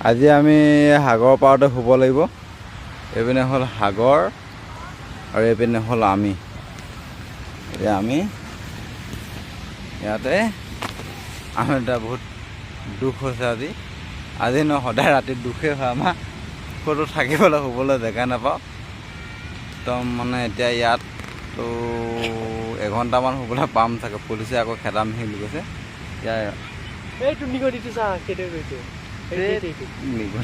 আজি আমি সাগৰ পাৰতে শুব লাগিব। এইপিনে হ'ল সাগৰ আৰু এইপিনে হ'ল আমি। এতিয়া আমি ইয়াতে আমাৰ এটা বহুত দুখ হৈছে আজি নহয় সদায় ৰাতি দুখেই হয় আমাৰ। ক'তো থাকিবলৈ শুবলৈ জেগা নাপাওঁ একদম মানে। এতিয়া ইয়াততো এঘণ্টামান শুবলৈ পাম চাগে। পুলিচে আকৌ খেদাম বুলি কৈছে। এতিয়া এইটো নিগনিটো চা কেতিয়া গৈছে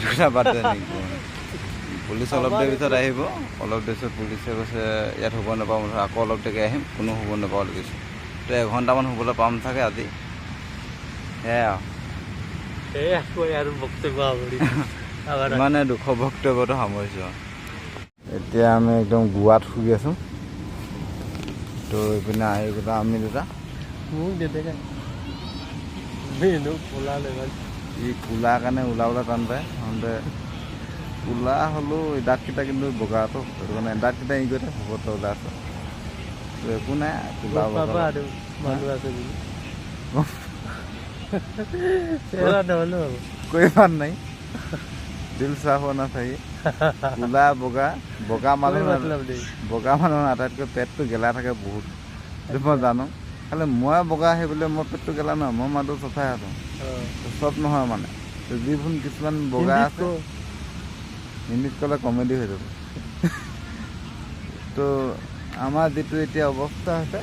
কথা বাদ দে পুলিচ অলপ দেৰি পিছত আহিব। অলপ দেৰি পিছত পুলিচে কৈছে ইয়াত শুব নাপাওঁ। আকৌ অলপ দেৰিকৈ আহিম, কোনো শুব নাপাওঁ বুলি কৈছে। তো এঘণ্টামান শুবলৈ পাম চাগে আজি। সেয়াই আৰু মানে দুখৰ বক্তব্যটো সামৰিছোঁ। এতিয়া আমি একদম গোৱাত শুই আছোঁ। তো এইপিনে আহি গ'লা আমি দুটা। মোক দেউতাকে ই কোলাৰ কাৰণে ওলাবলৈ টান পায়। নহ'লে কোলা হ'লেও দাঁতকেইটা কিন্তু বগাটো, সেইটো কাৰণে দাঁতকেইটা ই কৰি ভকত ওলাই আছে। তো একো নাই, কোলা মানুহ আছে कोई बात नहीं, दिल साफ होना चाहिए। কোলা বগা মানুহ আটাইতকৈ পেটটো গেলা থাকে বহুত। সেইটো মই জানো। খালি মই বগা আহি বোলে মোৰ পেটটো গেলা নহয়, মই মানুহটো চফাই আছোঁ। চব নহয় মানে যিবোৰ কিছুমান বগা আছে। হিন্দীত ক'লে কমেডি হৈ যাব। তো আমাৰ যিটো এতিয়া অৱস্থা হৈছে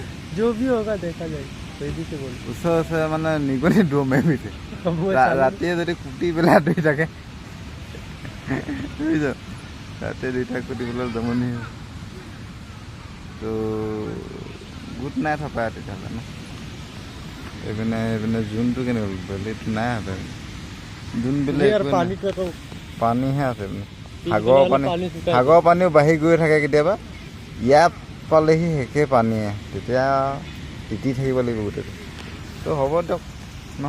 ওচৰে মানে নিগনি দৌৰ মাৰিছে। ৰাতিয়ে যদি কুটি পেলাই ধৰি থাকে বুজিছ, ৰাতিয়ে দুইটা কুটি পেলাই জমনি হয়। তো গোট নাই থকা তেতিয়াহ'লে ন। এইপিনে জোনটো কেনেকৈ বেলিটো নাই আছে। জোন বেলি পানীহে আছে। সাগৰ পানীও বাঢ়ি গৈ থাকে কেতিয়াবা। ইয়াত পালেহি শেষে পানীয়ে, তেতিয়া তিতি থাকিব লাগিব গোটেইটো। তো হ'ব দিয়ক ন,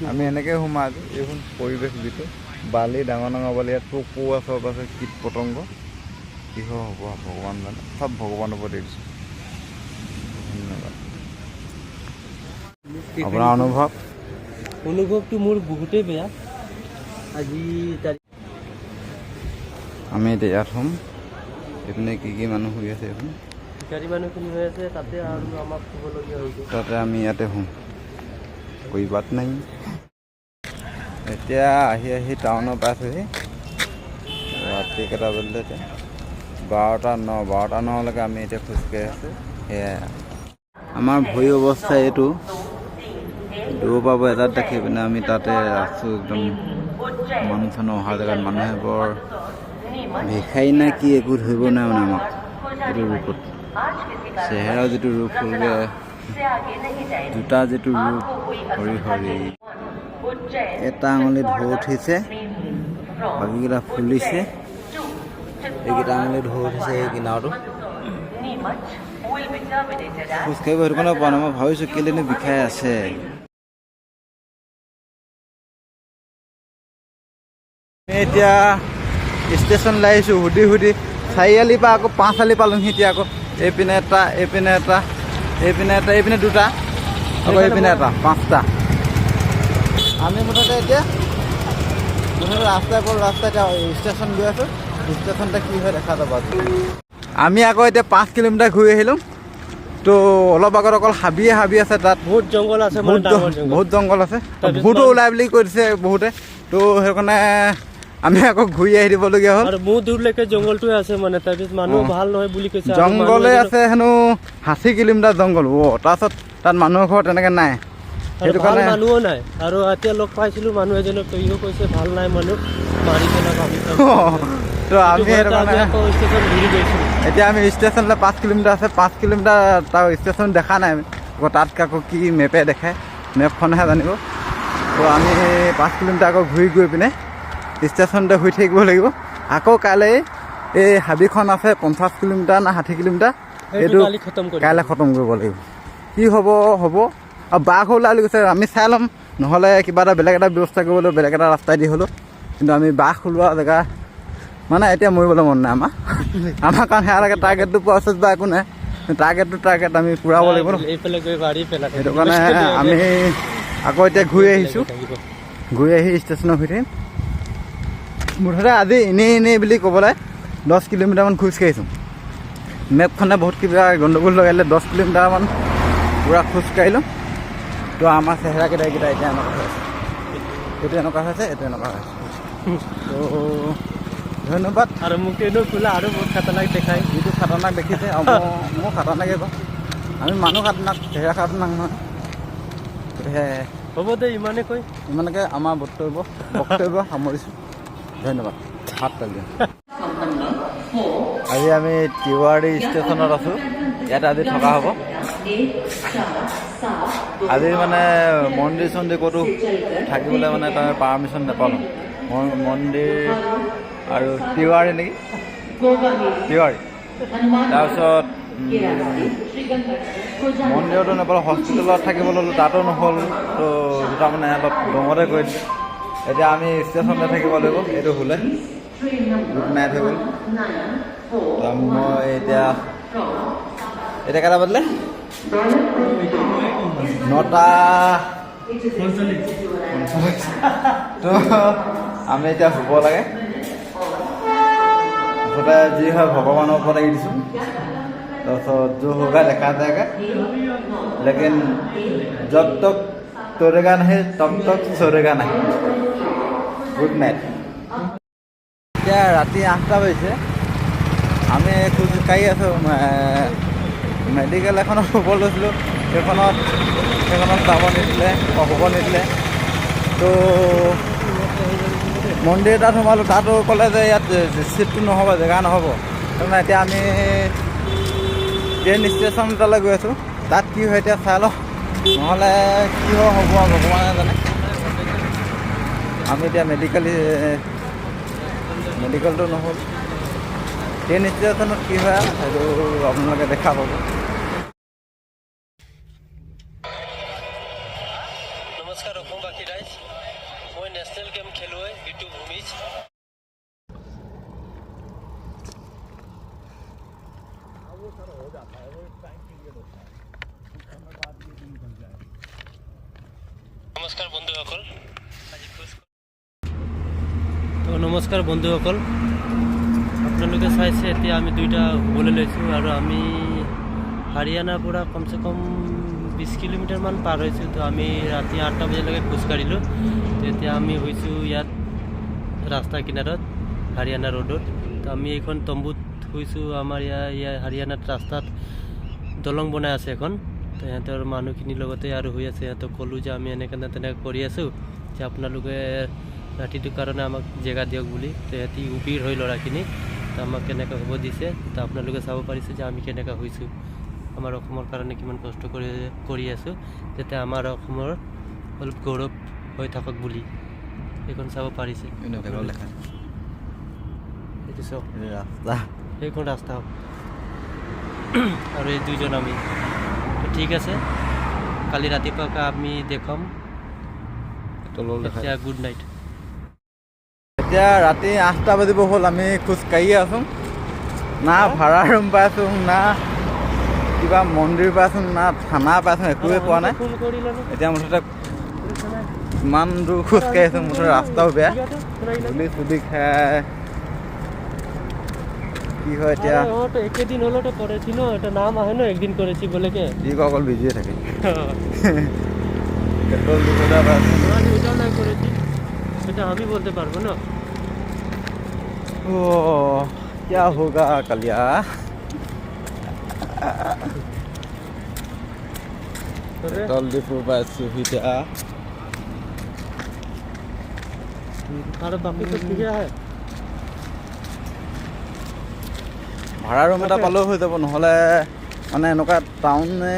আমি এনেকৈ সোমাই আছোঁ। এইখন পৰিৱেশ যিটো বালি, ডাঙৰ বালি, ইয়াত পোক চব আছে, কীট পতংগ। কিহৰ হ'ব ভগৱান জানে, চব ভগৱানৰ ওপৰত দিছোঁ। ধন্যবাদ। আপোনাৰ অনুভৱটো মোৰ বহুতেই বেয়া। আজি আমি এতিয়া ইয়াত হ'ম। এইপিনে কি মানুহ শুই আছে, এইপিনে গাড়ী মানুহখিনি হৈ আছে, তাতে আৰু আমাক শুবলগীয়া হৈছে। তাতে আমি ইয়াতে শুম, কৈ বাত নাই। এতিয়া আহি টাউনৰ পাইছোঁহি। ৰাতি কেইটা বাজিলে এতিয়া 12টা 9লৈকে আমি এতিয়া খোজকাঢ়ি আছোঁ। সেয়াই আমাৰ ভৰি অৱস্থা এইটো। দূৰৰ পাব এটাত দেখি পিনে আমি তাতে আছোঁ। একদম মানুহ চানুহ অহা জেগাত মানুহে বৰ ভিখাৰী নে কি একো ধৰিব নাই মানে আমাক। এইটো ৰূপত চেহেৰা যিটো ৰূপ হ'লগৈ, জোতা যিটো ৰূপ, হৰি এটা আঙুলিত ঢৌ উঠিছে, বাকীকেইটা ফুলিছে। এইকেইটা আঙুলিত ঢৌ উঠিছে এই কিনাৰটো। খোজকাঢ়িব সেইটো কাৰণে পোৱা নাই। মই ভাবিছোঁ কেলেনো বিষাই আছে। এতিয়া ষ্টেচনলৈ আহিছোঁ সুধি চাৰিআলিৰ পৰা আকৌ 5 আলি পালোঁহি। এতিয়া আকৌ এইপিনে এটা, এইপিনে দুটা, আকৌ এইপিনে এটা, 5টা। আমি মুঠতে এতিয়া ৰাস্তা এতিয়া ষ্টেচন গৈ আছোঁ। ষ্টেচনতে কি হয় দেখা যাব। আমি আকৌ এতিয়া 5 কিলোমিটাৰ ঘূৰি আহিলোঁ। তো অলপ আগত অকল হাবি আছে। তাত বহুত জংঘল আছে, বহুত জংঘল আছে। বহুতো ওলাই বুলি কৈ দিছে বহুতে। তো সেইকাৰণে আমি আকৌ ঘূৰি আহি দিবলগীয়া হ'ল। বহুত দূৰলৈকে জংঘলটোৱে আছে মানে। তাৰপিছত মানুহ ভাল নহয় বুলি কৈছে। জংঘলে আছে হেনো 80 কিলোমিটাৰ জংঘল। তাৰপিছত তাত মানুহৰ ঘৰ তেনেকৈ নাই। সেইটো কাৰণে মানুহো নাই। আৰু এতিয়া লগ পাইছিলোঁ মানুহ এজনক, ইও কৈছে ভাল নাই মানুহ, মাৰি পেলাই ভাবি। তো আমি এতিয়া আমি ষ্টেচনলৈ 5 কিলোমিটাৰ আছে। 5 কিলোমিটাৰ তাৰ ষ্টেচন দেখা নাই আমি। আকৌ তাত আকৌ কি মেপে দেখায়, মেপখনহে জানিব। তো আমি 5 কিলোমিটাৰ আকৌ ঘূৰি গৈ পিনে ষ্টেচনতে শুই থাকিব লাগিব। আকৌ কাইলৈ এই হাবিখন আছে 50 কিলোমিটাৰ না 60 কিলোমিটাৰ, এইটো কাইলৈ খতম কৰিব লাগিব। কি হ'ব আৰু বাঘ ওলাই বুলি কৈছে। আমি চাই ল'ম, নহ'লে কিবা এটা বেলেগ এটা ব্যৱস্থা কৰিব লাগিব, বেলেগ এটা ৰাস্তাই দি হ'লেও। কিন্তু আমি বাঘ ওলোৱা জেগা মানে এতিয়া মৰিবলৈ মন নাই আমাৰ কাৰণ সেয়ালৈকে টাৰ্গেটটো পোৱাৰ পিছত বা একো নাই। টাৰ্গেট আমি পূৰাব লাগিব ন। সেইটো কাৰণে আমি আকৌ এতিয়া ঘূৰি আহিছোঁ। গৈ আহি ষ্টেচনত শুই থাকিম। মুঠতে আজি এনেই বুলি ক'বলৈ 10 কিলোমিটাৰমান খোজকাঢ়িছোঁ। মেপখনে বহুত কিবা গণ্ডগোল লগাইলে 10 কিলোমিটাৰমান পূৰা খোজকাঢ়িলোঁ। তো আমাৰ চেহেৰাকেইটা এতিয়া এনেকুৱা হৈ আছে, এইটো এনেকুৱা হৈছে, এইটো এনেকুৱা হৈছে। তো ধন্যবাদ। আৰু মোক এনেও খোলা আৰু বহুত খাতাৰনাক দেখায়। যিটো খাতাৰনাক দেখিছে মোৰ খাতাৰনাকেই পাওঁ। আমি মানুহ খাতাৰনাক, চেহেৰা খাতাৰনাক নহয়। গতিকে হ'ব দে, ইমানকে আমাৰ বক্তব্য সামৰিছোঁ। ধন্যবাদ। হাত তালি দিওঁ। আজি আমি তিৱাৰী ষ্টেচনত আছোঁ। ইয়াত আজি থকা হ'ব। আজি মানে মন্দিৰ চন্দিৰ ক'তো থাকিবলৈ মানে তাৰ পাৰ্মিশ্যন নাপালোঁ। মন্দিৰ আৰু তিৱাৰী নেকি, তিৱাৰী। তাৰপিছত মন্দিৰতো নাপালোঁ, হস্পিটেলত থাকিব ল'লোঁ, তাতো নহ'ল। তো দুটা মানে অলপ দমতে কৰি দিলোঁ। এতিয়া আমি ষ্টেচনতে থাকিব লাগিব। এইটো হ'লে গুড নাইট হৈ গ'ল। তো মই এতিয়া কেইটা বাজিলে? 9টা 45। তো আমি এতিয়া শুব লাগে। মুঠতে যি হয় ভগৱানৰ ওপৰত এৰি দিছোঁ। তাৰপিছত जो होगा देखा जाएगा, लेकिन जब तक तोड़ेगा नहीं तब तक छोड़ेगा नहीं। Good night. এতিয়া ৰাতি 8টা বাজিছে। আমি খোজকাঢ়ি আছোঁ। মেডিকেল এখনত শুব লৈছিলোঁ, সেইখনত যাব নিদিলে, শুব নিদিলে। তো মন্দিৰ এটাত সোমালোঁ, তাতো ক'লে যে ইয়াত চিটটো নহ'ব, জেগা নহ'ব। তাৰমানে এতিয়া আমি ট্ৰেইন ষ্টেচন এটালৈ গৈ আছোঁ। তাত কি হয় এতিয়া চাই লওঁ, নহ'লে কি হয় হ'ব আৰু ভগৱানে জানে। আমি এতিয়া মেডিকেলটো নহ'ল, ট্ৰেইন ষ্টেচনত কি হয় সেইটো আপোনালোকে দেখা পাব। নমস্কাৰ অসমবাসী ৰাইজ, মই নেশ্যনেল গেম খেলুৱৈ বিটু ভূমিজ। নমস্কাৰ বন্ধুসকল, নমস্কাৰ বন্ধুসকল, আপোনালোকে চাইছে এতিয়া আমি দুইটা শুবলৈ লৈছোঁ আৰু আমি হাৰিয়ানাৰ পৰা কমচে কম 20 কিলোমিটাৰমান পাৰ হৈছোঁ। তো আমি ৰাতি 8টা বজালৈকে খোজকাঢ়িলোঁ। তো এতিয়া আমি হৈছোঁ ইয়াত ৰাস্তাৰ কিনাৰত, হাৰিয়ানা ৰোডত। তো আমি এইখন তম্বুত শুইছোঁ। আমাৰ ইয়াৰ হাৰিয়ানাত ৰাস্তাত দলং বনাই আছে এখন। তো সিহঁতৰ মানুহখিনিৰ লগতে আৰু হৈ আছে। সিহঁতক ক'লোঁ যে আমি এনেকৈ কৰি আছোঁ, যে আপোনালোকে ৰাতিটোৰ কাৰণে আমাক জেগা দিয়ক বুলি। তো সিহঁতি উবিৰ হৈ ল'ৰাখিনি তো আমাক কেনেকৈ হ'ব দিছে। তো আপোনালোকে চাব পাৰিছে যে আমি কেনেকৈ হৈছোঁ, আমাৰ অসমৰ কাৰণে কিমান কষ্ট কৰি আছোঁ, যাতে আমাৰ অসমৰ অলপ গৌৰৱ হৈ থাকক বুলি। এইখন চাব পাৰিছে, এইটো চাওক, সেইখন ৰাস্তা আৰু এই দুইজন আমি। তো ঠিক আছে, কালি ৰাতিপুৱা আমি দেখাম। এতিয়া গুড নাইট। এতিয়া ৰাতি 8টা বাজিব হ'ল। আমি খোজকাঢ়িয়ে আছোঁ। না ভাড়া ৰুম পাইছোঁ, না কিবা মন্দিৰ পাইছোঁ, না থানা পাইছোঁ, একোৱে পোৱা নাই। এতিয়া মুঠতে ইমান দূৰ খোজকাঢ়ি আছোঁ, মুঠতে ৰাস্তাও বেয়া, ধূলি চুলি খাই কি হয় এতিয়া। একেদিন হলেতো করেছি না, এটা নাম আহে না, একদিন করেছি বলে কে ই অকল বিজিয়ে থাকে। পেট্রোল 200 টাকা পাইছোঁ, ওটাও নাই করেছি, এটা আমি বলতে পারবো না। ও क्या होगा कलिया। पेट्रोल डिपो पाइছোঁ এতিয়া। और बाकी सब ठीक है। ভাড়া ৰুম এটা পালেও হৈ যাব, নহ'লে মানে এনেকুৱা টাউনে,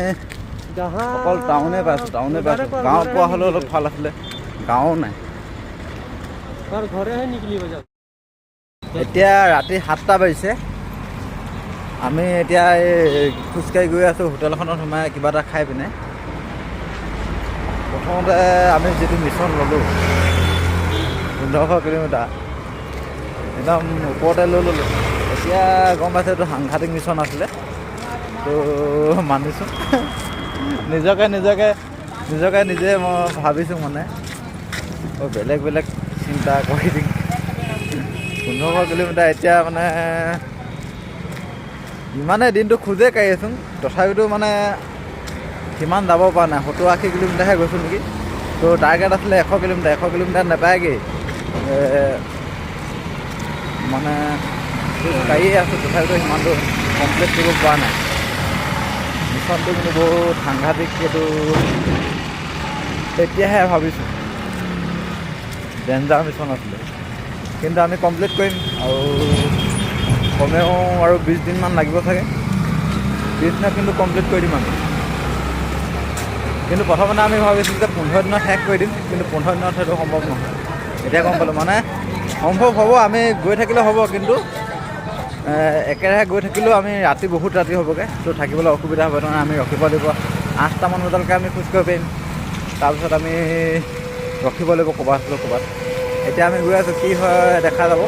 অকল টাউনে পাইছোঁ, গাঁও পোৱা হ'লেও অলপ ভাল আছিলে, গাঁও নাই। এতিয়া ৰাতি 7টা বাজিছে। আমি এতিয়া এই খোজকাঢ়ি গৈ আছোঁ হোটেল এখনত সোমাই কিবা এটা খাই পিনে। প্ৰথমতে আমি যিটো মিছন ল'লোঁ 1500 কিলোমিটাৰ একদম ওপৰতে লৈ ল'লোঁ। এতিয়া গম পাইছোঁ এইটো সাংঘাতিক মিছন আছিলে। তো মানিছোঁ, নিজকে নিজে মই ভাবিছোঁ মানে বেলেগ বেলেগ চিন্তা কৰি দিম। 1500 কিলোমিটাৰ এতিয়া মানে ইমানে দিনটো খোজেই কাঢ়ি আছোঁ, তথাপিতো মানে সিমান যাব পৰা নাই। 70-80 কিলোমিটাৰহে গৈছোঁ নেকি। তো টাৰ্গেট আছিলে 100 কিলোমিটাৰ, 100 কিলোমিটাৰ নাপায়গৈ। মানে খোজ কাঢ়িয়ে আছোঁ, তথাপিতো সিমানটো কমপ্লিট কৰিব পৰা নাই। মিছনটো কিন্তু বহুত সাংঘাতিক, এইটো এতিয়াহে ভাবিছোঁ ডেঞ্জাৰ মিছন আছিলে, কিন্তু আমি কমপ্লিট কৰিম। আৰু কমেও আৰু 20 দিনমান লাগিব চাগে। 20 দিনত কিন্তু কমপ্লিট কৰি দিম আমি। কিন্তু প্ৰথমতে আমি ভাবিছিলোঁ যে 15 দিনত শেষ কৰি দিম, কিন্তু 15 দিনত সেইটো সম্ভৱ নহয়। এতিয়া গম পালোঁ মানে সম্ভৱ হ'ব, আমি গৈ থাকিলে হ'ব, কিন্তু একেৰাহে গৈ থাকিলেও আমি বহুত ৰাতি হ'বগৈ, তো থাকিবলৈ অসুবিধা হ'ব। তাৰমানে আমি ৰখিব লাগিব। 8টামান বজালৈকে আমি খোজ কাঢ়িব পাৰিম, তাৰপিছত আমি ৰখিব লাগিব ক'ৰবাত। এতিয়া আমি গৈ আছোঁ, কি হয় দেখা যাব।